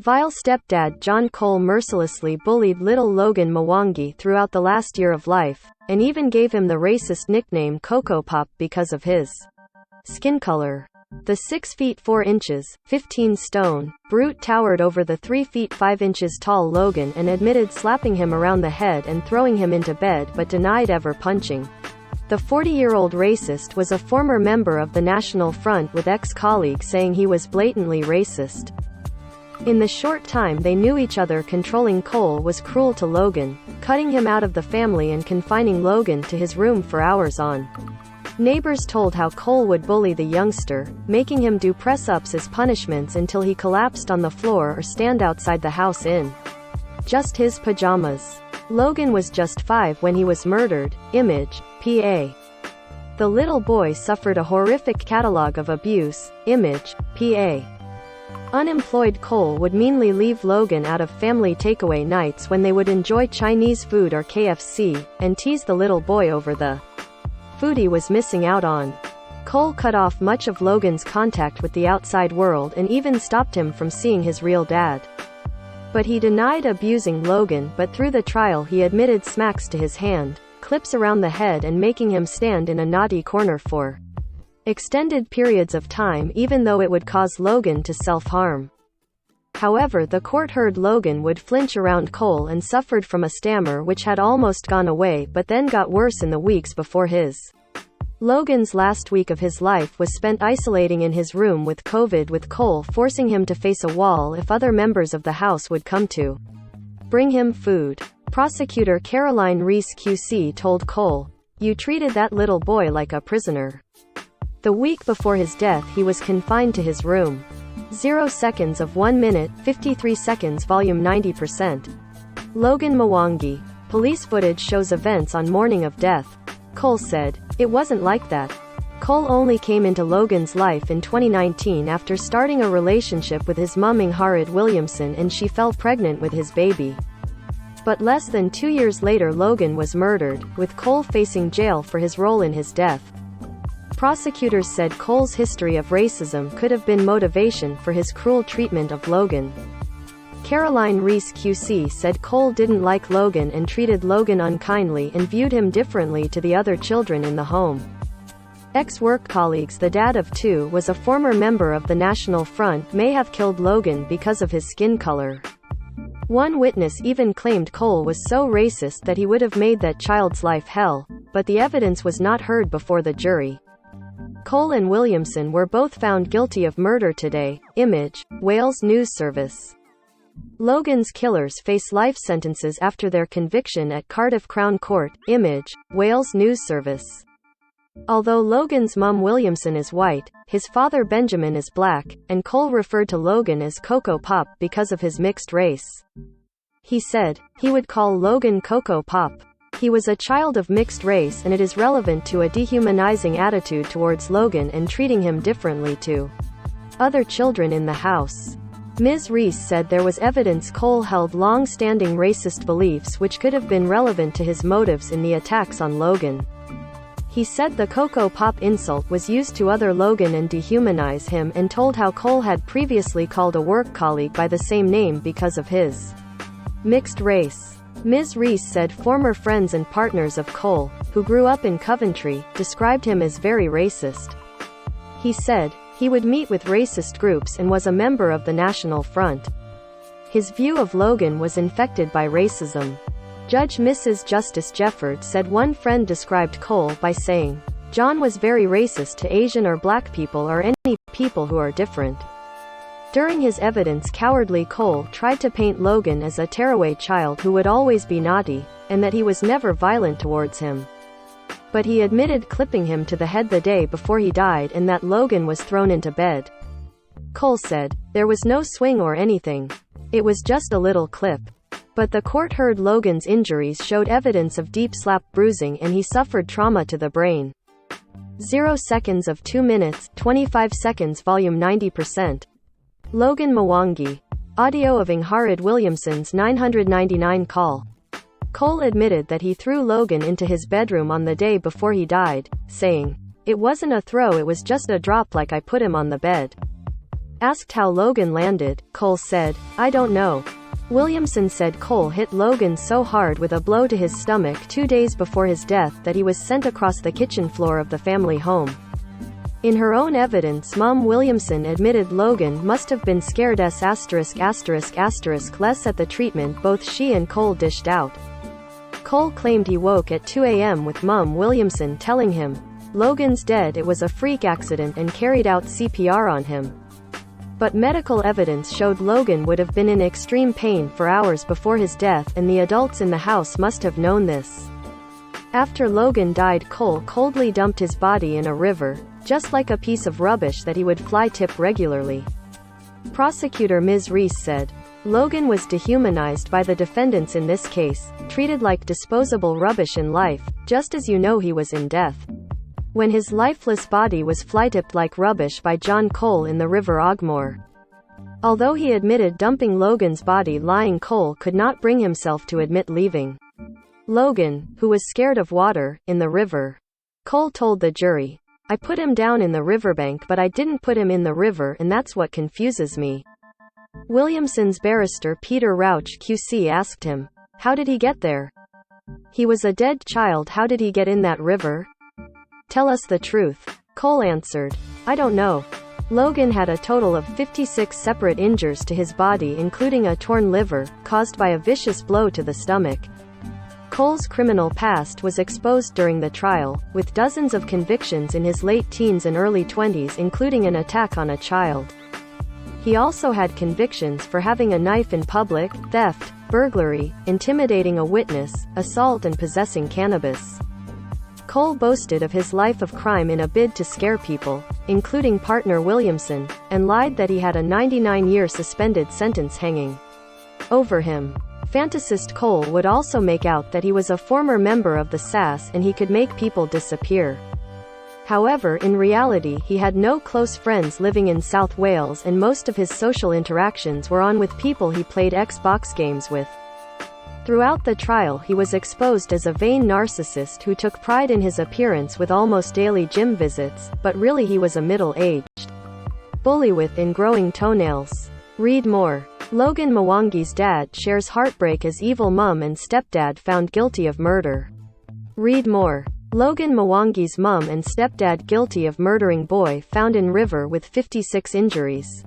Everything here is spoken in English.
Vile stepdad John Cole mercilessly bullied little Logan Mwangi throughout the last year of life, and even gave him the racist nickname Cocoa Pop because of his skin color. The 6 feet 4 inches, 15 stone, brute towered over the 3 feet 5 inches tall Logan and admitted slapping him around the head and throwing him into bed but denied ever punching. The 40-year-old racist was a former member of the National Front, with ex-colleagues saying he was blatantly racist. In the short time they knew each other, controlling Cole was cruel to Logan, cutting him out of the family and confining Logan to his room for hours on. Neighbors told how Cole would bully the youngster, making him do press-ups as punishments until he collapsed on the floor or stand outside the house in just his pajamas. Logan was just 5 when he was murdered. Image, PA. The little boy suffered a horrific catalog of abuse. Image, PA. Unemployed Cole would meanly leave Logan out of family takeaway nights when they would enjoy Chinese food or KFC, and tease the little boy over the food he was missing out on. Cole cut off much of Logan's contact with the outside world and even stopped him from seeing his real dad. But he denied abusing Logan, but through the trial he admitted smacks to his hand, clips around the head and making him stand in a naughty corner for extended periods of time, even though it would cause Logan to self-harm. However, the court heard Logan would flinch around Cole and suffered from a stammer which had almost gone away but then got worse in the weeks before his. Logan's last week of his life was spent isolating in his room with COVID, with Cole forcing him to face a wall if other members of the house would come to bring him food. Prosecutor Caroline Reese QC told Cole, "You treated that little boy like a prisoner." The week before his death he was confined to his room. 0 seconds of 1 minute, 53 seconds, volume 90%. Logan Mwangi. Police footage shows events on morning of death. Cole said, "It wasn't like that." Cole only came into Logan's life in 2019 after starting a relationship with his mum Ingrid Williamson, and she fell pregnant with his baby. But less than 2 years later Logan was murdered, with Cole facing jail for his role in his death. Prosecutors said Cole's history of racism could have been motivation for his cruel treatment of Logan. Caroline Reese QC said Cole didn't like Logan and treated Logan unkindly and viewed him differently to the other children in the home. Ex-work colleagues. The dad of 2 was a former member of the National Front, may have killed Logan because of his skin color. One witness even claimed Cole was so racist that he would have made that child's life hell, but the evidence was not heard before the jury. Cole and Williamson were both found guilty of murder today. Image, Wales News Service. Logan's killers face life sentences after their conviction at Cardiff Crown Court. Image, Wales News Service. Although Logan's mum Williamson is white, his father Benjamin is black, and Cole referred to Logan as Cocoa Pop because of his mixed race. He said he would call Logan Cocoa Pop. He was a child of mixed race, and it is relevant to a dehumanizing attitude towards Logan and treating him differently to other children in the house. Ms. Reese said there was evidence Cole held long-standing racist beliefs which could have been relevant to his motives in the attacks on Logan. He said the Cocoa Pop insult was used to other Logan and dehumanize him, and told how Cole had previously called a work colleague by the same name because of his mixed race. Ms. Reese said former friends and partners of Cole, who grew up in Coventry, described him as very racist. He said he would meet with racist groups and was a member of the National Front. His view of Logan was infected by racism. Judge Mrs. Justice Jefford said one friend described Cole by saying, "John was very racist to Asian or black people or any people who are different." During his evidence, cowardly Cole tried to paint Logan as a tearaway child who would always be naughty, and that he was never violent towards him. But he admitted clipping him to the head the day before he died and that Logan was thrown into bed. Cole said, "There was no swing or anything. It was just a little clip." But the court heard Logan's injuries showed evidence of deep slap bruising and he suffered trauma to the brain. 0 seconds of 2 minutes, 25 seconds, volume 90%. Logan Mwangi. Audio of Ingrid Williamson's 999 call. Cole admitted that he threw Logan into his bedroom on the day before he died, saying, "It wasn't a throw, it was just a drop, like I put him on the bed." Asked how Logan landed, Cole said, "I don't know." Williamson said Cole hit Logan so hard with a blow to his stomach 2 days before his death that he was sent across the kitchen floor of the family home. In her own evidence, Mom Williamson admitted Logan must have been scared less at the treatment both she and Cole dished out. Cole claimed he woke at 2 a.m. with Mom Williamson telling him, "Logan's dead, it was a freak accident," and carried out CPR on him. But medical evidence showed Logan would have been in extreme pain for hours before his death, and the adults in the house must have known this. After Logan died, Cole coldly dumped his body in a river, just like a piece of rubbish that he would fly tip regularly. Prosecutor Ms. Reese said, "Logan was dehumanized by the defendants in this case, treated like disposable rubbish in life, just as you know he was in death. When his lifeless body was fly-tipped like rubbish by John Cole in the River Ogmore." Although he admitted dumping Logan's body lying, Cole could not bring himself to admit leaving Logan, who was scared of water, in the river. Cole told the jury, "I put him down in the riverbank, but I didn't put him in the river, and that's what confuses me." Williamson's barrister Peter Rauch QC asked him, "How did he get there? He was a dead child, how did he get in that river? Tell us the truth." Cole answered, "I don't know. Logan had a total of 56 separate injuries to his body, including a torn liver, caused by a vicious blow to the stomach." Cole's criminal past was exposed during the trial, with dozens of convictions in his late teens and early 20s, including an attack on a child. He also had convictions for having a knife in public, theft, burglary, intimidating a witness, assault, and possessing cannabis. Cole boasted of his life of crime in a bid to scare people, including partner Williamson, and lied that he had a 99-year suspended sentence hanging over him. Fantasist Cole would also make out that he was a former member of the SAS and he could make people disappear. However, in reality, he had no close friends living in South Wales, and most of his social interactions were with people he played Xbox games with. Throughout the trial, he was exposed as a vain narcissist who took pride in his appearance with almost daily gym visits, but really he was a middle-aged bully with ingrowing toenails. Read more. Logan Mwangi's dad shares heartbreak as evil mum and stepdad found guilty of murder. Read more. Logan Mwangi's mum and stepdad guilty of murdering boy found in river with 56 injuries.